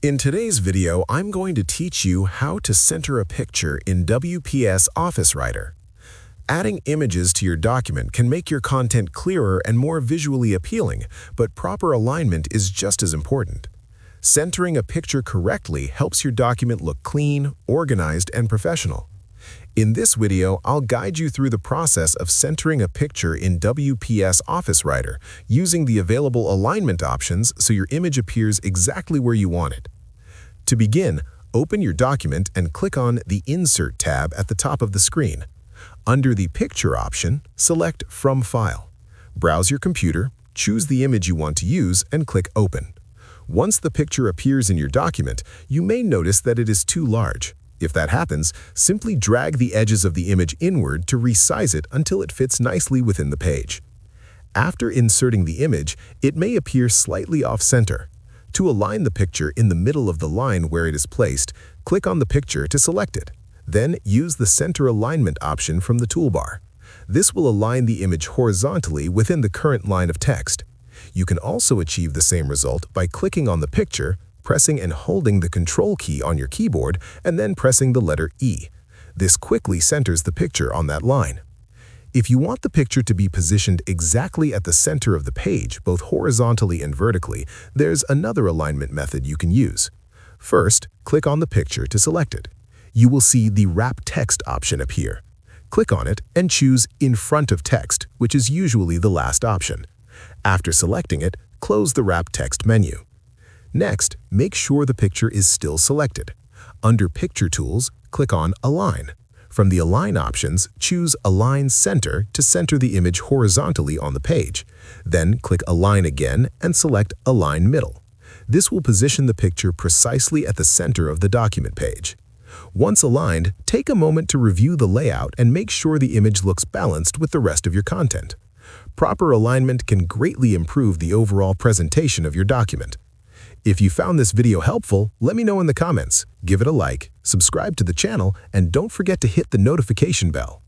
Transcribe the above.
In today's video, I'm going to teach you how to center a picture in WPS Office Writer. Adding images to your document can make your content clearer and more visually appealing, but proper alignment is just as important. Centering a picture correctly helps your document look clean, organized, and professional. In this video, I'll guide you through the process of centering a picture in WPS Office Writer using the available alignment options so your image appears exactly where you want it. To begin, open your document and click on the Insert tab at the top of the screen. Under the Picture option, select From File. Browse your computer, choose the image you want to use, and click Open. Once the picture appears in your document, you may notice that it is too large. If that happens, simply drag the edges of the image inward to resize it until it fits nicely within the page. After inserting the image, it may appear slightly off-center. To align the picture in the middle of the line where it is placed, click on the picture to select it. Then use the Center Alignment option from the toolbar. This will align the image horizontally within the current line of text. You can also achieve the same result by clicking on the picture, pressing and holding the Control key on your keyboard, and then pressing the letter E. This quickly centers the picture on that line. If you want the picture to be positioned exactly at the center of the page, both horizontally and vertically, there's another alignment method you can use. First, click on the picture to select it. You will see the Wrap Text option appear. Click on it and choose In Front of Text, which is usually the last option. After selecting it, close the Wrap Text menu. Next, make sure the picture is still selected. Under Picture Tools, click on Align. From the Align options, choose Align Center to center the image horizontally on the page. Then click Align again and select Align Middle. This will position the picture precisely at the center of the document page. Once aligned, take a moment to review the layout and make sure the image looks balanced with the rest of your content. Proper alignment can greatly improve the overall presentation of your document. If you found this video helpful, let me know in the comments. Give it a like, subscribe to the channel, and don't forget to hit the notification bell.